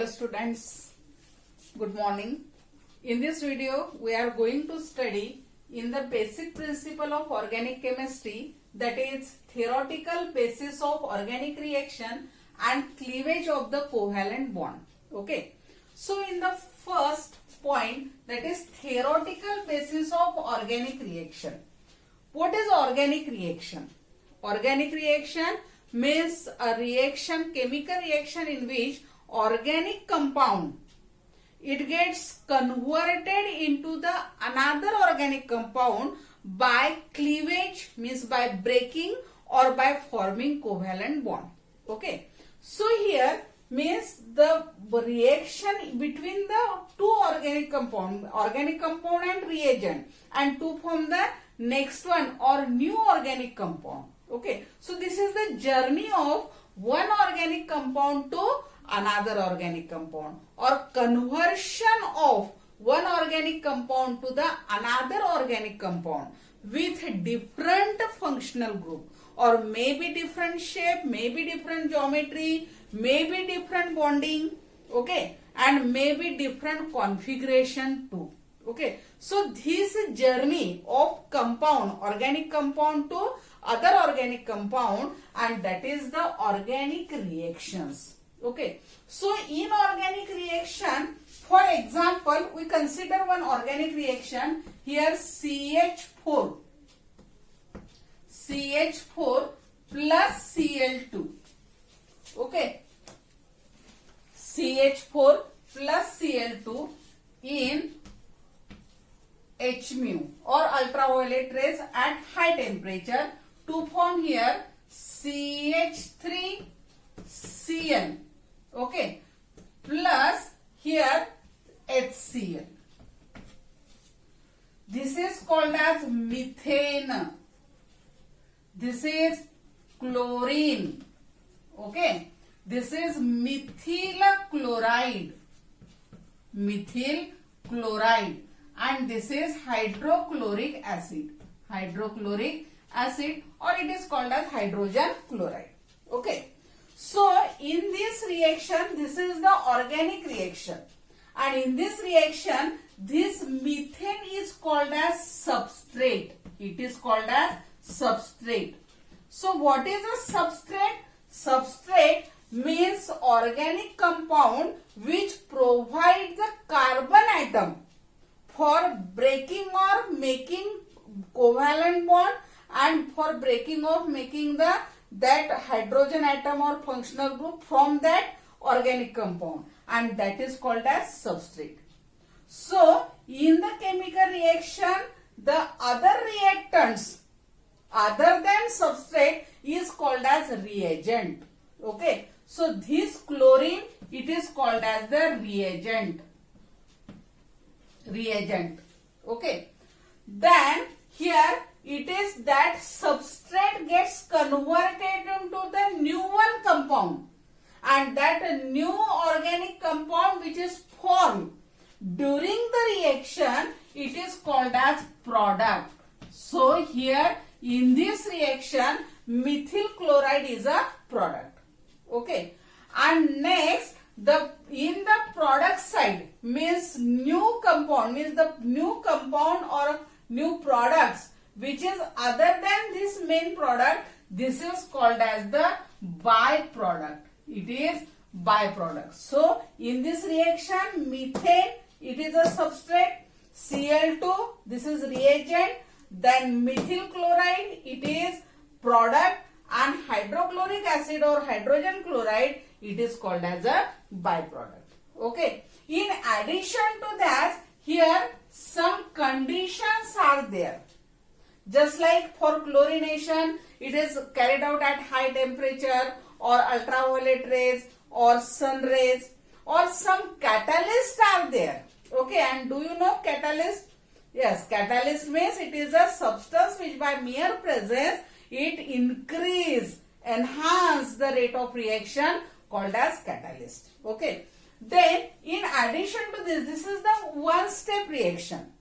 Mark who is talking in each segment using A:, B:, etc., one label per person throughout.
A: students, good morning. In this video we are going to study in the basic principle of organic chemistry, that is theoretical basis of organic reaction and cleavage of the covalent bond. Okay, so in the first point, that is theoretical basis of organic reaction. What is organic reaction? Organic reaction means a reaction, chemical reaction in which organic compound, it gets converted into the another organic compound by cleavage, means by breaking or by forming covalent bond. Okay, so here means the reaction between the two organic compound and reagent, and to form the next one or new organic compound. Okay, so this is the journey of one organic compound to another organic compound, or conversion of one organic compound to the another organic compound with different functional group, or maybe different shape, maybe different geometry, maybe different bonding, okay, and maybe different configuration too. Okay, so this journey of compound, organic compound to other organic compound, and that is the organic reactions. Okay, so in organic reaction, for example, we consider one organic reaction here, CH4 plus Cl2. Okay, CH4 plus Cl2 in H mu or ultraviolet rays at high temperature to form here CH3Cl, okay, plus here HCl. This is called as methane. This is chlorine. Okay, this is methyl chloride, and this is hydrochloric acid, or it is called as hydrogen chloride. Okay, so in this reaction, this is the organic reaction, and in this reaction, this methane is called as substrate. It is called as substrate. So what is a substrate? Substrate means organic compound which provide the carbon atom for breaking or making covalent bond, and for breaking or making that hydrogen atom or functional group from that organic compound, and that is called as substrate. So in the chemical reaction, the other reactants other than substrate is called as reagent. Okay, so this chlorine, it is called as the reagent. Okay, then here it is that substrate gets converted into the new one compound, and that new organic compound which is formed during the reaction, it is called as product. So here in this reaction, methyl chloride is a product. Okay, and next in the product side means new compound, means the new compound or new products which is other than this main product, this is called as the byproduct. It is byproduct. So in this reaction, methane, it is a substrate, Cl2, this is reagent, then methyl chloride, it is product, and hydrochloric acid or hydrogen chloride, it is called as a byproduct. Okay, in addition to that, here some conditions are there. Just like for chlorination, it is carried out at high temperature or ultraviolet rays or sun rays, or some catalysts are there. Okay, and do you know catalyst? Yes, catalyst means it is a substance which by mere presence it enhance the rate of reaction, called as catalyst. Okay, then in addition to this is the one-step reaction.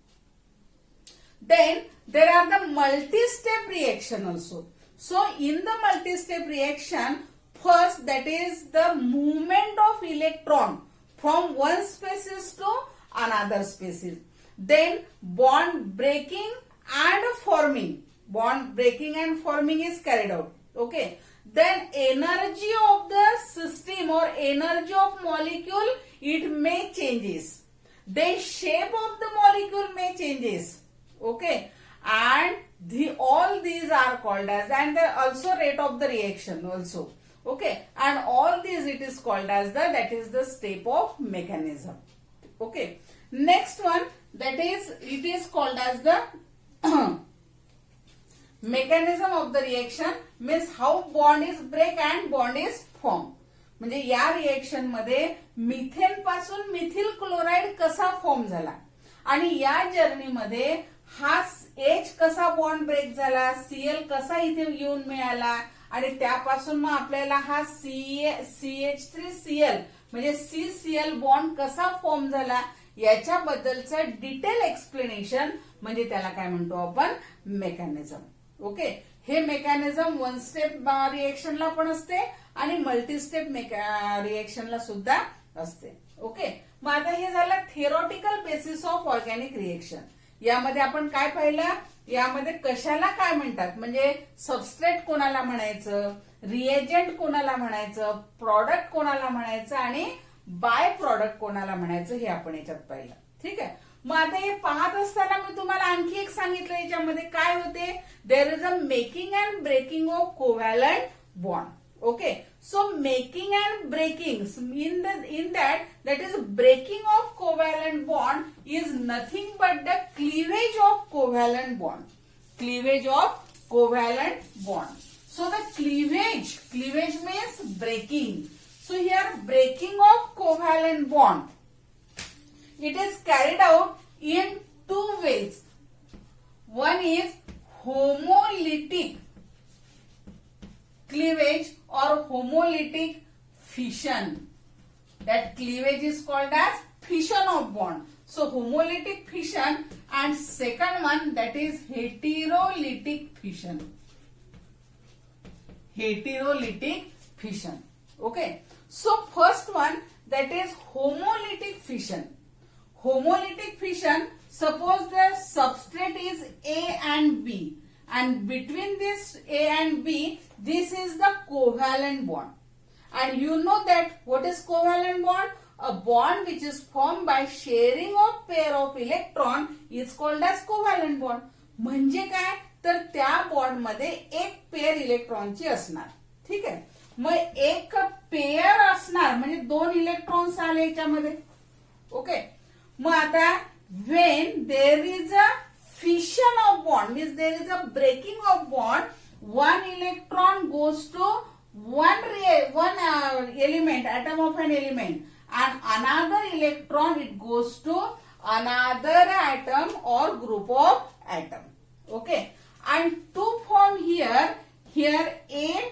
A: Then there are the multi-step reaction also. So in the multi-step reaction, first that is the movement of electron from one species to another species. Then bond breaking and forming. Bond breaking and forming is carried out. Okay. Then energy of the system or energy of molecule, it may changes. Then shape of the molecule may changes. Okay. And all these are called as, and also rate of the reaction also. Okay. And all these it is called as that is the step of mechanism. Okay. Next one, that is, it is called as the mechanism of the reaction, means how bond is break and bond is form. म्हणजे या reaction मध्ये methane पासून Mithil chloride कसा form झाला आणि या journey मध्ये हा H कसा बॉन्ड ब्रेक झाला, Cl कसा इथे येऊन मिळाला आणि त्यापासून मग आपल्याला हा CH3Cl म्हणजे CCl बॉन्ड कसा फॉर्म झाला याच्याबद्दलचं डिटेल एक्सप्लेनेशन म्हणजे त्याला काय म्हणतो आपण, मेकॅनिझम. ओके. हे मेकॅनिझम वन स्टेप रिएक्शनला पण असते आणि मल्टी स्टेप रिएक्शनला सुद्धा असते. ओके. मग आता हे झालं theoretical basis of organic reaction. यामध्ये आपण काय पाहिलं, यामध्ये कशाला काय म्हणतात, म्हणजे सबस्ट्रेट कोणाला म्हणायचं, रिएजंट कोणाला म्हणायचं, प्रॉडक्ट कोणाला म्हणायचं आणि बाय प्रॉडक्ट कोणाला म्हणायचं हे आपण याच्यात पाहिलं. ठीक आहे. मग आता हे पाहत असताना मी तुम्हाला आणखी एक सांगितलं, याच्यामध्ये काय होते, there is a making and breaking of covalent bond. Okay, so making and breaking in that is breaking of covalent bond is nothing but the cleavage of covalent bond. Cleavage of covalent bond. So the cleavage means breaking. So here breaking of covalent bond, it is carried out in two ways. One is homolytic cleavage or homolytic fission. That cleavage is called as fission of bond. So homolytic fission, and second one, that is heterolytic fission. Heterolytic fission. Okay. So first one, that is homolytic fission. Homolytic fission, suppose the substrate is A and B. And between this A and B, this is the covalent bond. And you know that what is covalent bond? A bond which is formed by sharing of pair of electron is called as covalent bond. म्हणजे काय, तर त्या bond मध्ये एक pair इलेक्ट्रॉनची असणार. ठीक आहे. मग एक पेअर असणार म्हणजे दोन इलेक्ट्रॉन्स आले याच्यामध्ये. ओके. मग आता when there is a fission of bond, means there is a breaking of bond, one electron goes to one element, atom of an element, and another electron it goes to another atom or group of atom. Okay. And to form here A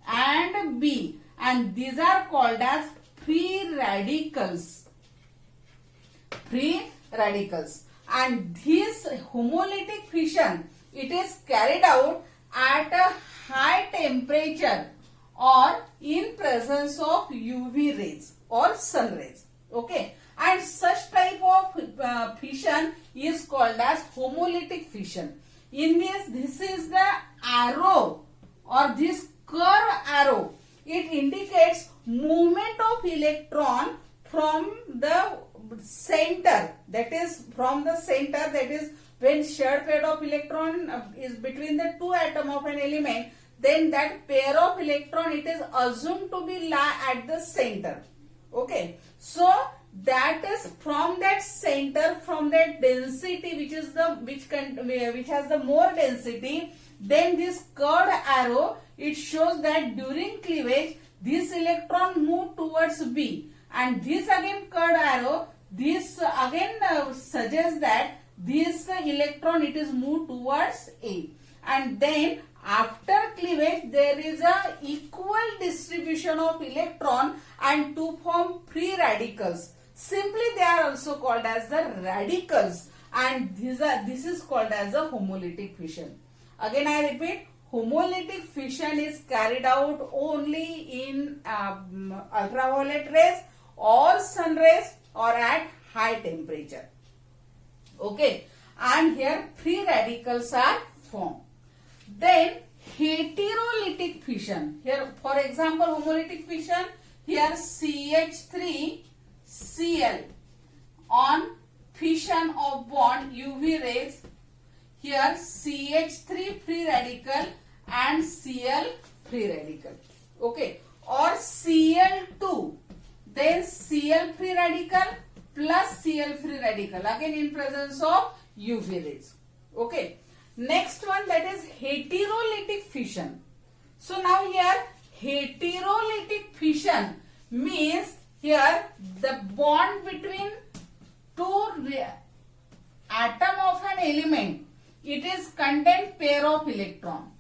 A: and B, and these are called as free radicals. Free radicals. And this homolytic fission, it is carried out at a high temperature or in presence of UV rays or sun rays. Okay. And such type of fission is called as homolytic fission. In this is the arrow or this curve arrow. It indicates movement of electron from the center, that is from the center, that is when shared pair of electron is between the two atom of an element, then that pair of electron it is assumed to be lie at the center. Okay. So that is from that center, from that density which is the which has the more density, then this curved arrow it shows that during cleavage this electron move towards B, and this again curved arrow, this again suggests that this electron it is moved towards A, and then after cleavage there is a equal distribution of electron and to form free radicals. Simply they are also called as the radicals, and this is called as a homolytic fission. Again I repeat, homolytic fission is carried out only in ultraviolet rays or sun rays or at high temperature. Okay, and here free radicals are formed. Then heterolytic fission. Here, for example, homolytic fission. Here CH3Cl on fission of bond UV rays. Here CH3 free radical and Cl free radical. Okay, or Cl2, then Cl free radical plus Cl free radical, again in presence of UV rays. Okay, next one, that is heterolytic fission. So now here heterolytic fission means here the bond between two atom of an element, it is contain pair of electron.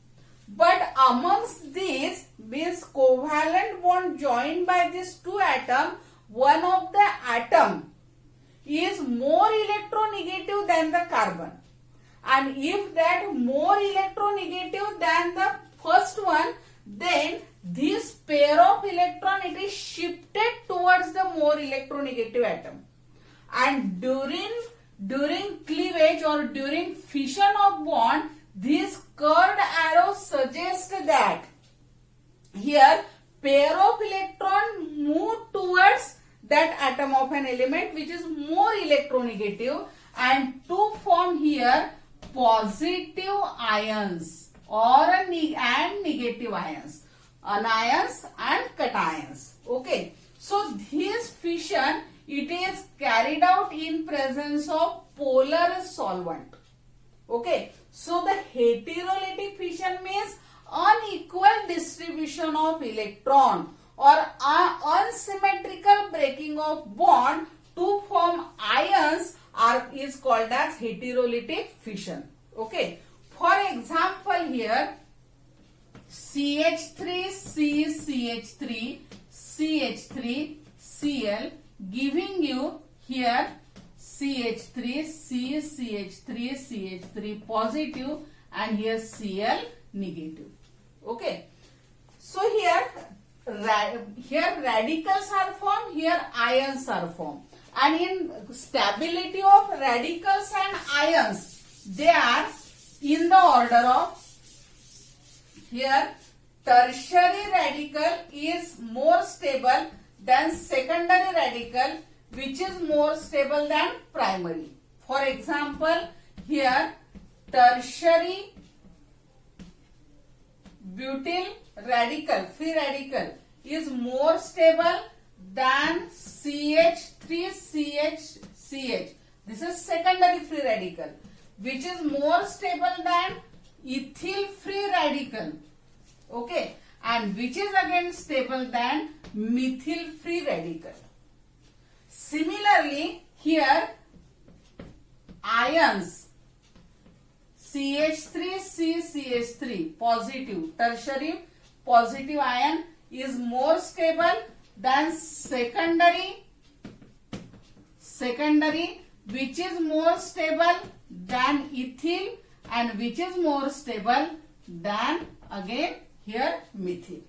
A: But amongst these means covalent bond joined by these two atoms, one of the atom is more electronegative than the carbon. And if that more electronegative than the first one, then this pair of electron, it is shifted towards the more electronegative atom. And during cleavage or during fission of bond, this curved arrow suggests that here pair of electron move towards that atom of an element which is more electronegative, and to form here positive ions or and negative ions, anions and cations. Okay, so this fission, it is carried out in presence of polar solvent. Okay, so the heterolytic fission means unequal distribution of electron or unsymmetrical breaking of bond to form ions is called as heterolytic fission. Okay, for example here CH3CCH3 CH3Cl giving you here CH3CCH3 positive and here Cl negative. Okay, so here radicals are formed, here ions are formed, and in stability of radicals and ions, they are in the order of, here tertiary radical is more stable than secondary radical, which is more stable than primary. For example, here tertiary butyl radical, free radical, is more stable than CH3CH. This is secondary free radical, which is more stable than ethyl free radical. Okay, and which is again stable than methyl free radical. Similarly, here ions CH3CCH3 positive, tertiary positive ion is more stable than secondary, which is more stable than ethyl, and which is more stable than again here methyl.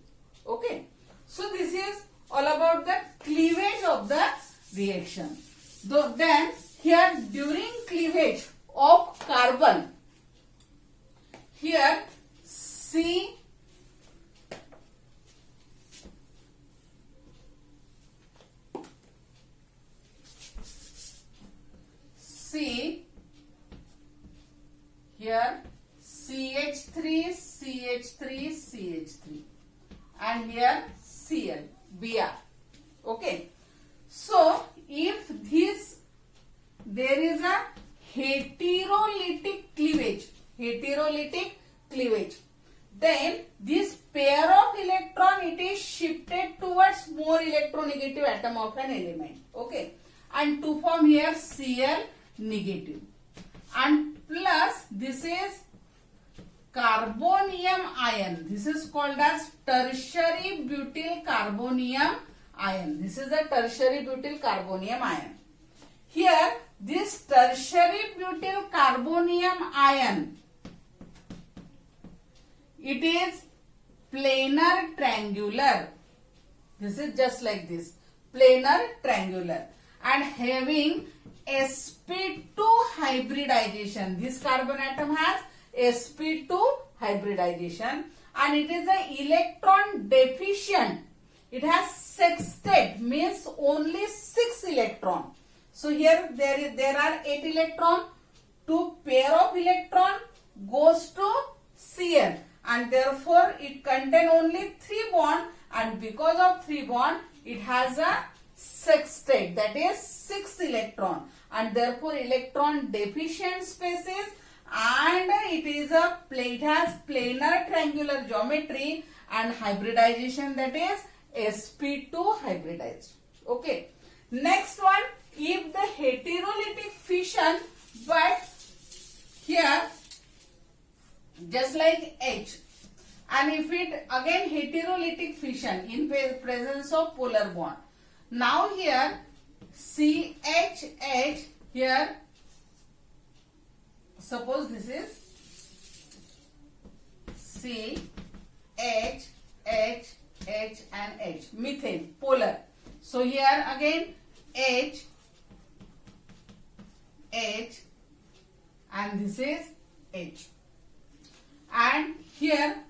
A: Okay, so this is all about the cleavage of the reaction. Then here during cleavage of carbon, here C here CH3 and here Cl, Br. Okay, so if there is a heterolytic cleavage, then this pair of electron, it is shifted towards more electronegative atom of an element. Okay, and to form here Cl negative, and plus this is carbonium ion. This is called as tertiary butyl carbonium ion. This is a tertiary butyl carbonium ion. Here this tertiary butyl carbonium ion, it is planar triangular. This is just like this. planar triangular and having sp2 hybridization. This carbon atom has sp2 hybridization and it is an electron deficient. It has sextet, means only 6 electron. So here there are 8 electron. 2 pair of electron goes to Cl and therefore it contain only 3 bond, and because of 3 bond it has a sextet, that is 6 electron, and therefore electron deficient species, and it has planar triangular geometry and hybridization, that is sp2 hybridized. Okay. Next one, if the heterolytic fission, but here just like H, and if it again heterolytic fission in presence of polar bond. Now here CHH, here suppose this is C, H, H, H and H, methane, polar. So here again H, H and this is H. And here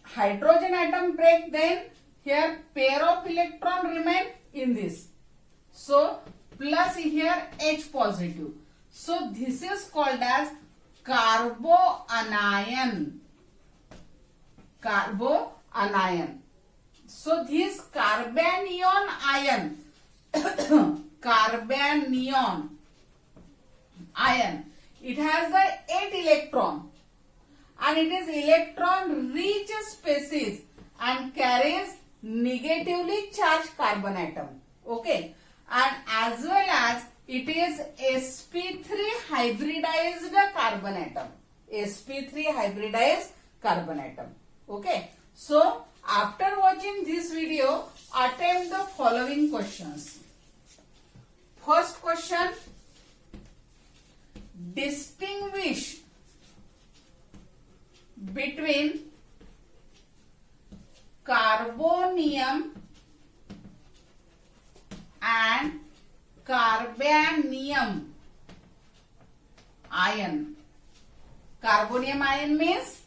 A: hydrogen atom break, then here pair of electron remain in this. So plus here H positive. So this is called as carboanion. Carboanion. So this carbanion ion, carbanion ion, it has the 8 electron and it is electron rich species and carries negatively charged carbon atom. Okay, and as well as it is sp3 hybridized carbon atom. sp3 hybridized carbon atom. Okay, so after watching this video, attempt the following questions. First question, distinguish between carbonium and carbanium ion. Carbonium ion means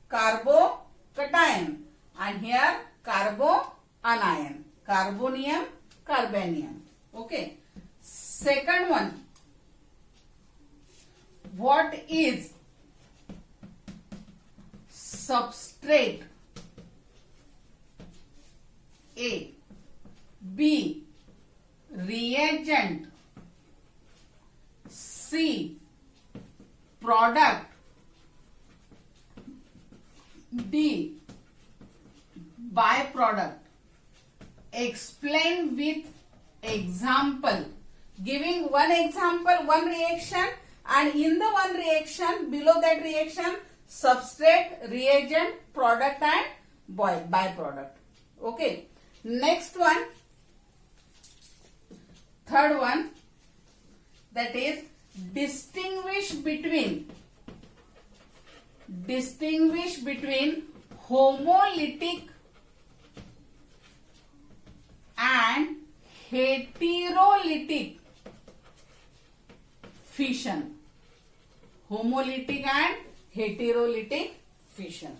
A: carbocation and here carboanion. Carbonium, carbanium. Okay. Second one, what is substrate? A. B. Reagent. C. Product. D. Byproduct. Explain with example. Giving one example, one reaction, and in the one reaction, below that reaction, substrate, reagent, product and byproduct. Okay. Next one, third one, that is distinguish between homolytic and heterolytic fission. Homolytic and heterolytic fission.